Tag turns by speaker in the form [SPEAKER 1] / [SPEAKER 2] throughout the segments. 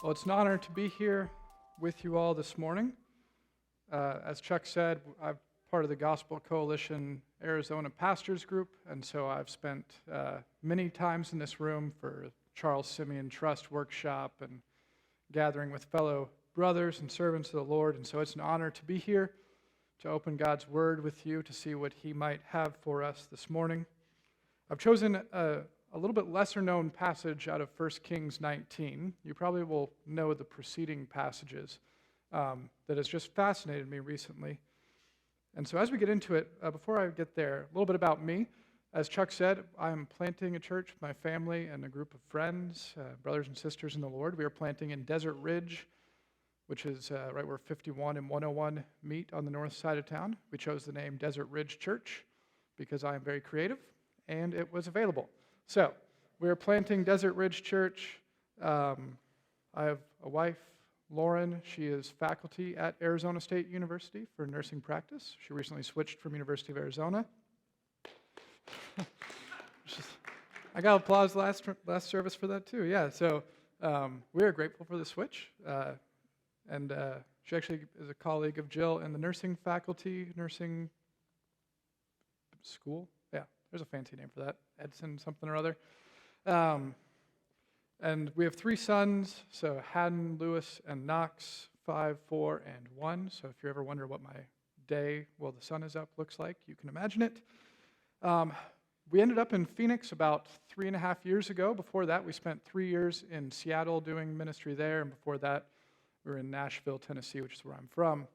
[SPEAKER 1] Well, it's an honor to be here with you all this morning. As Chuck said, I'm part of the Gospel Coalition Arizona Pastors Group, and so I've spent many times in this room for Charles Simeon Trust Workshop and gathering with fellow brothers and servants of the Lord, and so it's an honor to be here to open God's Word with you to see what He might have for us this morning. I've chosen a little bit lesser known passage out of 1 Kings 19. You probably will know the preceding passages that has just fascinated me recently. And so as we get into it, before I get there, a little bit about me. As Chuck said, I'm planting a church with my family and a group of friends, brothers and sisters in the Lord. We are planting in Desert Ridge, which is right where 51 and 101 meet on the north side of town. We chose the name Desert Ridge Church because I am very creative, and it was available. So, we're planting Desert Ridge Church. I have a wife, Lauren. She is faculty at Arizona State University for nursing practice. She recently switched from University of Arizona. I got applause last service for that too. Yeah, so we are grateful for the switch. And she actually is a colleague of Jill in the nursing faculty, nursing school. Yeah, there's a fancy name for that, Edson something or other. And we have 3 sons, so Haddon, Lewis, and Knox, 5, 4, and 1. So if you ever wonder what my day while the sun is up looks like, you can imagine it. We ended up in Phoenix about 3.5 years ago. Before that, we spent 3 years in Seattle doing ministry there, and before that, we were in Nashville, Tennessee, which is where I'm from.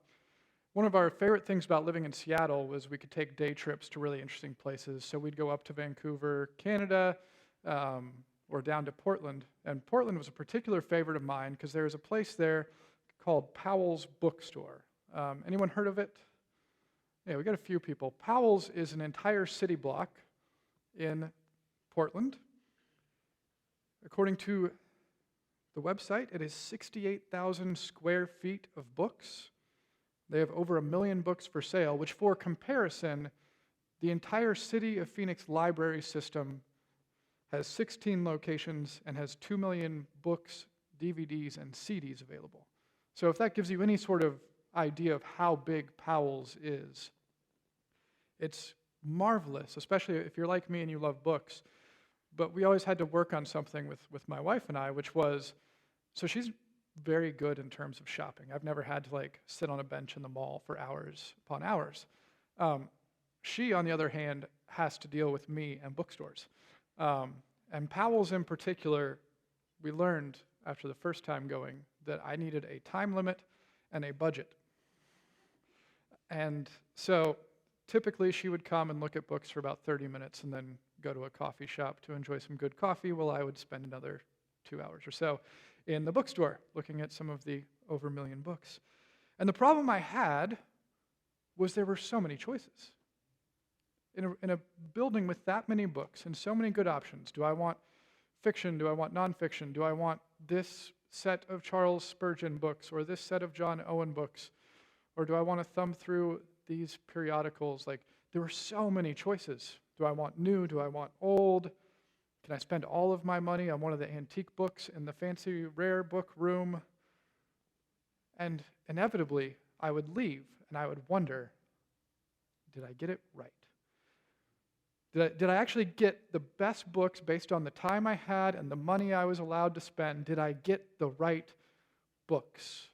[SPEAKER 1] One of our favorite things about living in Seattle was we could take day trips to really interesting places. So we'd go up to Vancouver, Canada, or down to Portland. And Portland was a particular favorite of mine because there's a place there called Powell's Bookstore. Anyone heard of it? Yeah, we got a few people. Powell's is an entire city block in Portland. According to the website, it is 68,000 square feet of books. They have over 1 million books for sale, which for comparison, the entire city of Phoenix library system has 16 locations and has 2 million books, DVDs, and CDs available. So if that gives you any sort of idea of how big Powell's is, it's marvelous, especially if you're like me and you love books. But we always had to work on something with my wife and I, which was, so she's very good in terms of shopping. I've never had to sit on a bench in the mall for hours upon hours. She, on the other hand, has to deal with me and bookstores. And Powell's in particular, we learned after the first time going that I needed a time limit and a budget. And so typically she would come and look at books for about 30 minutes and then go to a coffee shop to enjoy some good coffee while I would spend another 2 hours or so in the bookstore looking at some of the over 1 million books. And the problem I had was there were so many choices. In a building with that many books and so many good options, do I want fiction? Do I want nonfiction? Do I want this set of Charles Spurgeon books or this set of John Owen books? Or do I want to thumb through these periodicals? There were so many choices. Do I want new? Do I want old? Can I spend all of my money on one of the antique books in the fancy rare book room? And inevitably, I would leave and I would wonder, did I get it right? Did I actually get the best books based on the time I had and the money I was allowed to spend? Did I get the right books?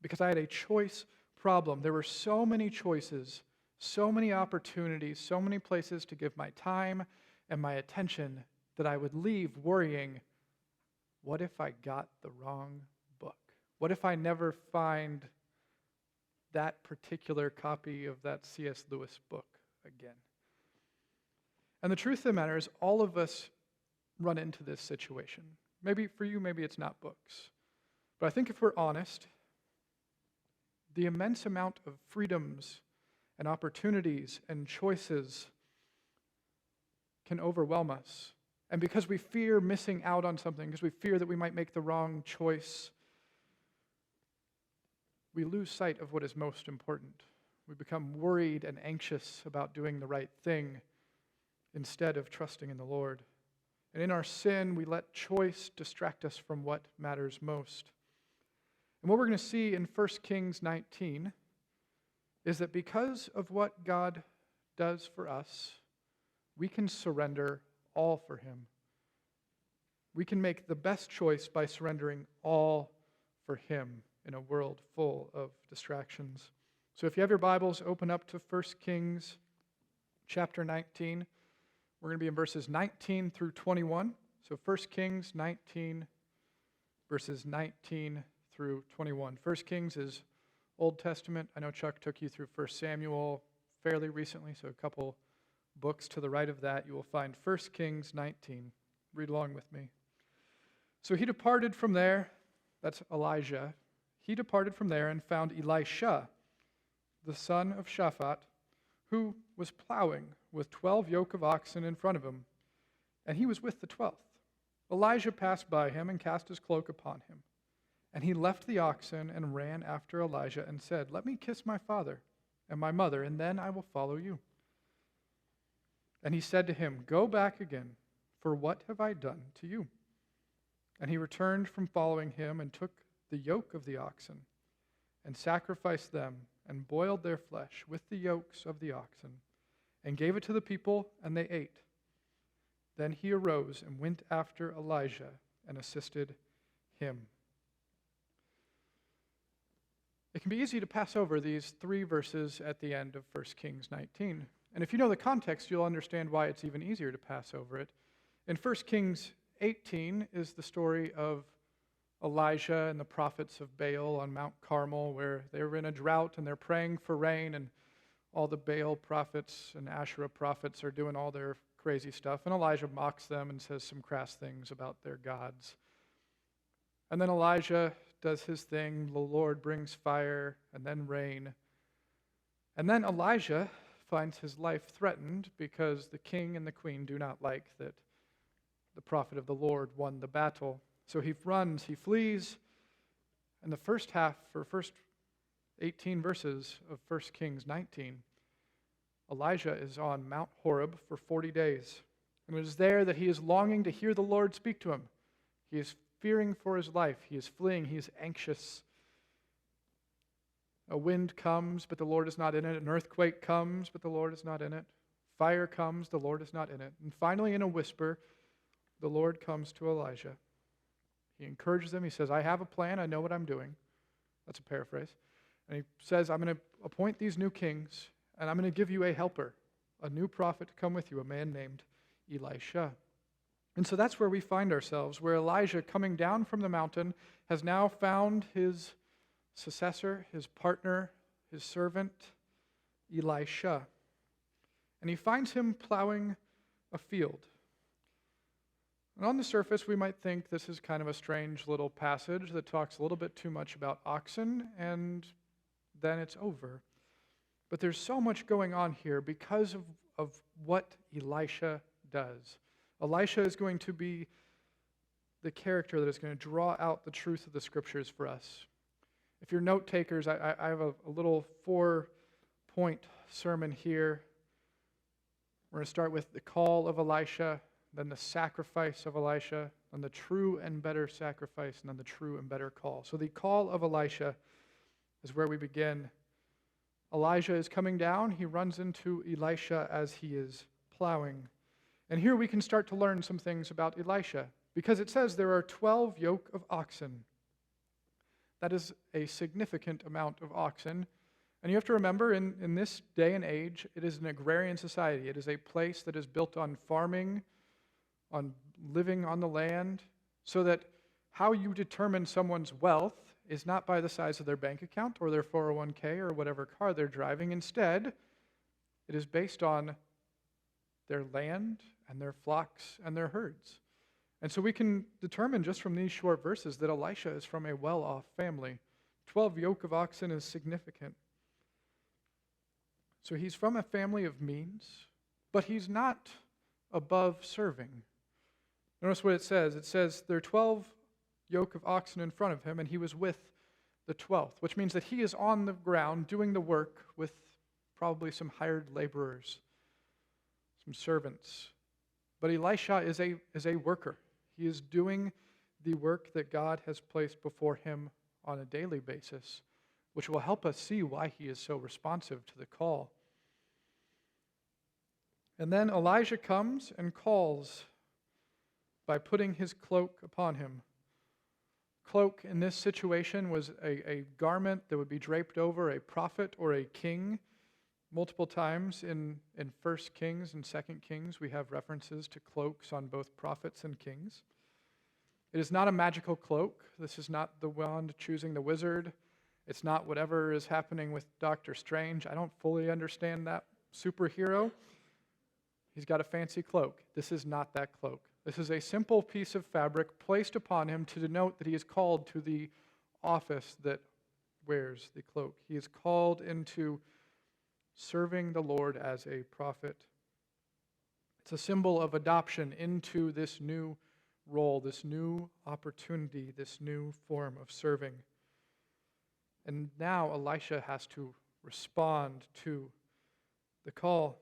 [SPEAKER 1] Because I had a choice problem. There were so many choices, so many opportunities, so many places to give my time and my attention that I would leave worrying, what if I got the wrong book? What if I never find that particular copy of that C.S. Lewis book again? And the truth of the matter is, all of us run into this situation. Maybe for you, maybe it's not books. But I think if we're honest, the immense amount of freedoms and opportunities and choices can overwhelm us. And because we fear missing out on something, because we fear that we might make the wrong choice, we lose sight of what is most important. We become worried and anxious about doing the right thing instead of trusting in the Lord. And in our sin, we let choice distract us from what matters most. And what we're going to see in 1 Kings 19 is that because of what God does for us, we can surrender all for him. We can make the best choice by surrendering all for him in a world full of distractions. So if you have your Bibles, open up to 1 Kings chapter 19. We're going to be in verses 19 through 21. So 1 Kings 19, verses 19 through 21. 1 Kings is Old Testament. I know Chuck took you through 1 Samuel fairly recently, so a couple books to the right of that, you will find 1 Kings 19. Read along with me. So he departed from there, that's Elijah. He departed from there and found Elisha, the son of Shaphat, who was plowing with 12 yoke of oxen in front of him, and he was with the 12th. Elijah passed by him and cast his cloak upon him. And he left the oxen and ran after Elijah and said, "Let me kiss my father and my mother, and then I will follow you." And he said to him, "Go back again, for what have I done to you?" And he returned from following him and took the yoke of the oxen and sacrificed them and boiled their flesh with the yokes of the oxen and gave it to the people, and they ate. Then he arose and went after Elijah and assisted him. It can be easy to pass over these 3 verses at the end of 1 Kings 19. And if you know the context, you'll understand why it's even easier to pass over it. In 1 Kings 18 is the story of Elijah and the prophets of Baal on Mount Carmel, where they were in a drought and they're praying for rain, and all the Baal prophets and Asherah prophets are doing all their crazy stuff. And Elijah mocks them and says some crass things about their gods. And then Elijah does his thing. The Lord brings fire and then rain. And then Elijah finds his life threatened because the king and the queen do not like that the prophet of the Lord won the battle. So he runs, he flees, and the first 18 verses of 1 Kings 19, Elijah is on Mount Horeb for 40 days. And it is there that he is longing to hear the Lord speak to him. He is fearing for his life. He is fleeing. He is anxious. A wind comes, but the Lord is not in it. An earthquake comes, but the Lord is not in it. Fire comes, the Lord is not in it. And finally, in a whisper, the Lord comes to Elijah. He encourages him. He says, "I have a plan. I know what I'm doing." That's a paraphrase. And he says, "I'm going to appoint these new kings, and I'm going to give you a helper, a new prophet to come with you, a man named Elisha." And so that's where we find ourselves, where Elijah, coming down from the mountain, has now found his successor, his partner, his servant, Elisha. And he finds him plowing a field. And on the surface, we might think this is kind of a strange little passage that talks a little bit too much about oxen, and then it's over. But there's so much going on here because of what Elisha does. Elisha is going to be the character that is going to draw out the truth of the Scriptures for us. If you're note takers, I have a little 4-point sermon here. We're going to start with the call of Elisha, then the sacrifice of Elisha, then the true and better sacrifice, and then the true and better call. So the call of Elisha is where we begin. Elijah is coming down. He runs into Elisha as he is plowing. And here we can start to learn some things about Elisha, because it says there are 12 yoke of oxen. That is a significant amount of oxen. And you have to remember, in this day and age, it is an agrarian society. It is a place that is built on farming, on living on the land, so that how you determine someone's wealth is not by the size of their bank account or their 401k or whatever car they're driving. Instead, it is based on their land and their flocks and their herds. And so we can determine just from these short verses that Elisha is from a well-off family. 12 yoke of oxen is significant. So he's from a family of means, but he's not above serving. Notice what it says. It says there are 12 yoke of oxen in front of him, and he was with the 12th, which means that he is on the ground doing the work with probably some hired laborers, some servants. But Elisha is a worker. He is doing the work that God has placed before him on a daily basis, which will help us see why he is so responsive to the call. And then Elijah comes and calls by putting his cloak upon him. Cloak in this situation was a garment that would be draped over a prophet or a king. Multiple times in 1 Kings and 2 Kings, we have references to cloaks on both prophets and kings. It is not a magical cloak. This is not the wand choosing the wizard. It's not whatever is happening with Doctor Strange. I don't fully understand that superhero. He's got a fancy cloak. This is not that cloak. This is a simple piece of fabric placed upon him to denote that he is called to the office that wears the cloak. He is called into serving the Lord as a prophet. It's a symbol of adoption into this new role, this new opportunity, this new form of serving. And now Elisha has to respond to the call.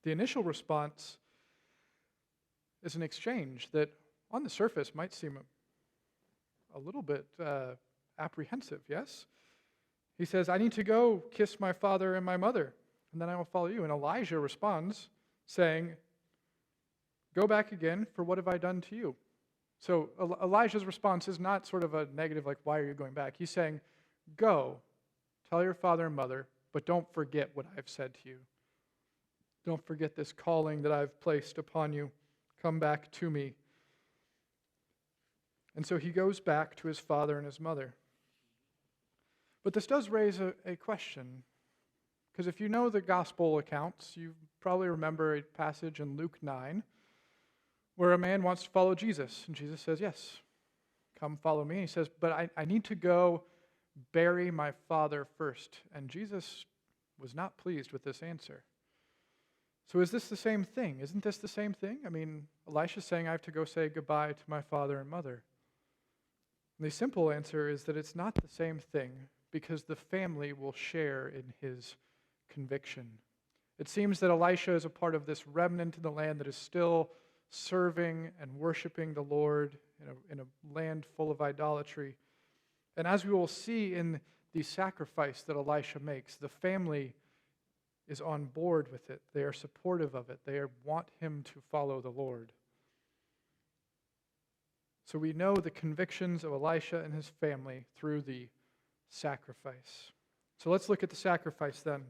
[SPEAKER 1] The initial response is an exchange that on the surface might seem a little bit apprehensive, yes? He says, I need to go kiss my father and my mother, and then I will follow you. And Elijah responds saying, go back again, for what have I done to you? So Elijah's response is not sort of a negative, like, why are you going back? He's saying, go, tell your father and mother, but don't forget what I've said to you. Don't forget this calling that I've placed upon you. Come back to me. And so he goes back to his father and his mother. But this does raise a question, because if you know the gospel accounts, you probably remember a passage in Luke 9 where a man wants to follow Jesus, and Jesus says, yes, come follow me. And he says, but I need to go bury my father first. And Jesus was not pleased with this answer. So is this the same thing? Isn't this the same thing? I mean, Elisha's saying I have to go say goodbye to my father and mother. And the simple answer is that it's not the same thing, because the family will share in his conviction. It seems that Elisha is a part of this remnant in the land that is still serving and worshiping the Lord in a land full of idolatry. And as we will see in the sacrifice that Elisha makes, the family is on board with it. They are supportive of it. They want him to follow the Lord. So we know the convictions of Elisha and his family through the sacrifice. So let's look at the sacrifice then,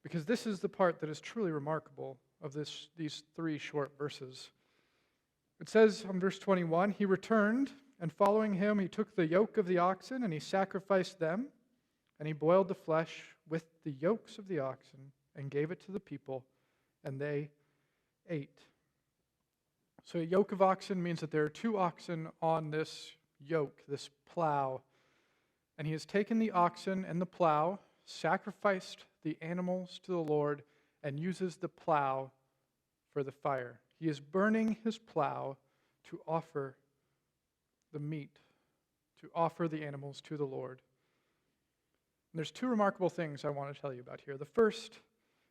[SPEAKER 1] because this is the part that is truly remarkable of these 3 short verses. It says in verse 21, he returned, and following him, he took the yoke of the oxen, and he sacrificed them, and he boiled the flesh with the yokes of the oxen, and gave it to the people, and they ate. So a yoke of oxen means that there are 2 oxen on this yoke, this plow. And he has taken the oxen and the plow, sacrificed the animals to the Lord, and uses the plow for the fire. He is burning his plow to offer the meat, to offer the animals to the Lord. And there's 2 remarkable things I want to tell you about here. The first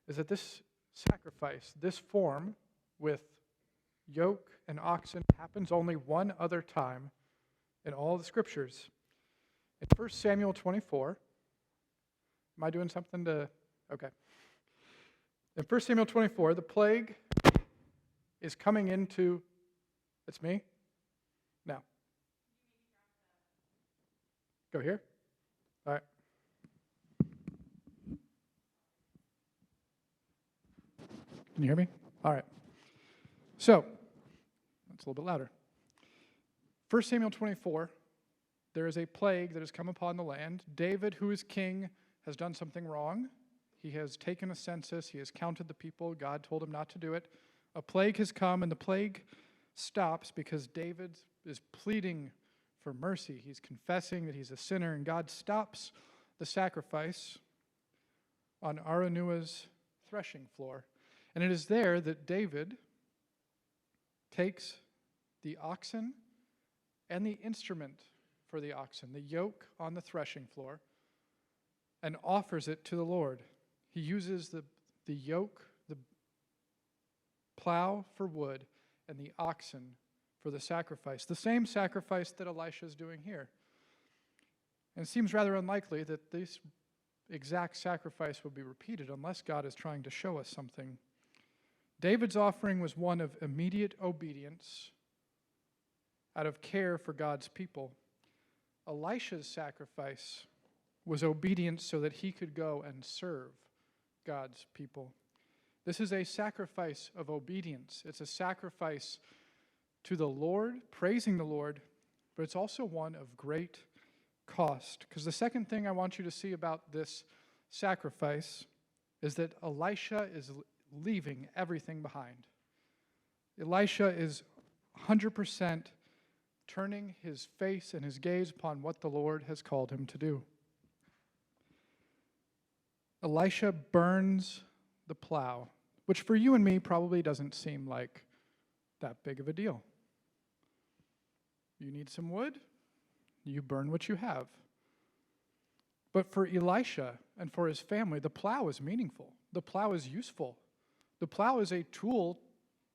[SPEAKER 1] is that this sacrifice, this form with yoke and oxen, happens only one other time in all the scriptures. In 1 Samuel 24, am I doing something to, okay. In 1 Samuel 24, the plague is coming into, it's me? No. Go here? All right. Can you hear me? All right. So, that's a little bit louder. 1 Samuel 24, there is a plague that has come upon the land. David, who is king, has done something wrong. He has taken a census. He has counted the people. God told him not to do it. A plague has come, and the plague stops because David is pleading for mercy. He's confessing that he's a sinner, and God stops the sacrifice on Araunah's threshing floor. And it is there that David takes the oxen and the instrument for the oxen, the yoke on the threshing floor, and offers it to the Lord. He uses the yoke, plow for wood and the oxen for the sacrifice. The same sacrifice that Elisha is doing here. And it seems rather unlikely that this exact sacrifice would be repeated unless God is trying to show us something. David's offering was one of immediate obedience out of care for God's people. Elisha's sacrifice was obedience so that he could go and serve God's people. This is a sacrifice of obedience. It's a sacrifice to the Lord, praising the Lord, but it's also one of great cost. Because the second thing I want you to see about this sacrifice is that Elisha is leaving everything behind. Elisha is 100% turning his face and his gaze upon what the Lord has called him to do. Elisha burns the plow, which for you and me probably doesn't seem like that big of a deal. You need some wood, you burn what you have. But for Elisha and for his family, the plow is meaningful. The plow is useful. The plow is a tool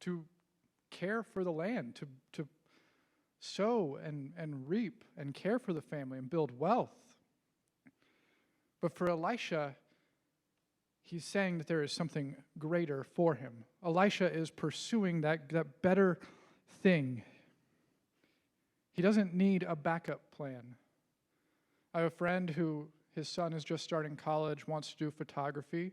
[SPEAKER 1] to care for the land, to sow and reap and care for the family and build wealth. But for Elisha, he's saying that there is something greater for him. Elisha is pursuing that better thing. He doesn't need a backup plan. I have a friend who his son is just starting college, wants to do photography.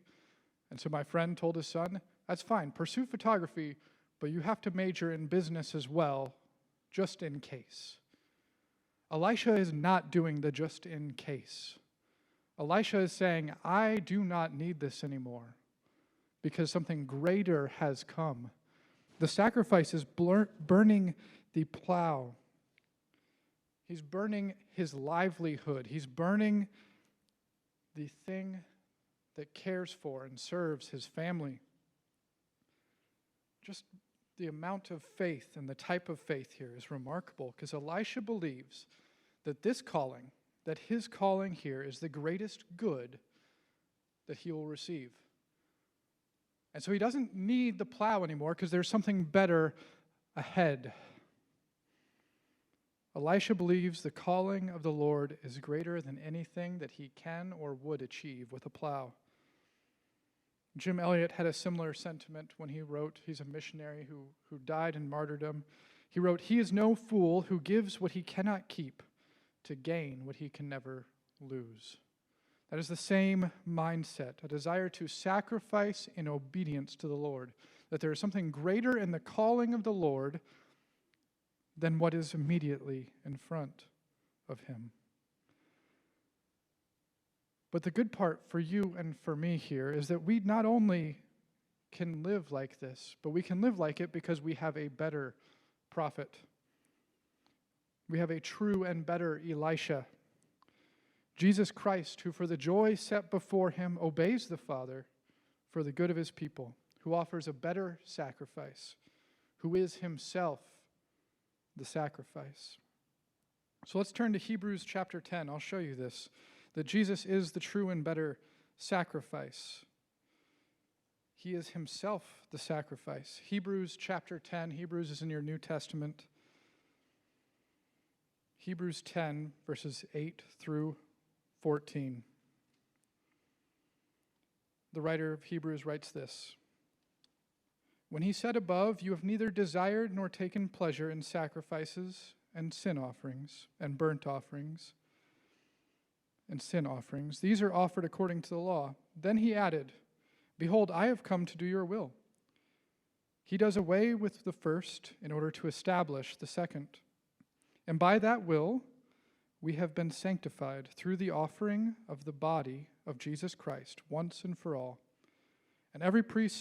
[SPEAKER 1] And so my friend told his son, that's fine, pursue photography, but you have to major in business as well, just in case. Elisha is not doing the just in case. Elisha is saying, I do not need this anymore because something greater has come. The sacrifice is burning the plow. He's burning his livelihood. He's burning the thing that cares for and serves his family. Just the amount of faith and the type of faith here is remarkable because Elisha believes that this calling, that his calling here is the greatest good that he will receive. And so he doesn't need the plow anymore because there's something better ahead. Elisha believes the calling of the Lord is greater than anything that he can or would achieve with a plow. Jim Elliot had a similar sentiment when he wrote, he's a missionary who died in martyrdom. He wrote, "He is no fool who gives what he cannot keep to gain what he can never lose." That is the same mindset, a desire to sacrifice in obedience to the Lord, that there is something greater in the calling of the Lord than what is immediately in front of him. But the good part for you and for me here is that we not only can live like this, but we can live like it because we have a better prophet. We have a true and better Elisha. Jesus Christ, who for the joy set before him obeys the Father for the good of his people, who offers a better sacrifice, who is himself the sacrifice. So let's turn to Hebrews chapter 10. I'll show you this, that Jesus is the true and better sacrifice. He is himself the sacrifice. Hebrews chapter 10. Hebrews is in your New Testament. Hebrews 10, verses 8 through 14. The writer of Hebrews writes this: "When he said above, you have neither desired nor taken pleasure in sacrifices and sin offerings and burnt offerings and sin offerings. These are offered according to the law. Then he added, behold, I have come to do your will. He does away with the first in order to establish the second. And by that will, we have been sanctified through the offering of the body of Jesus Christ once and for all. And every priest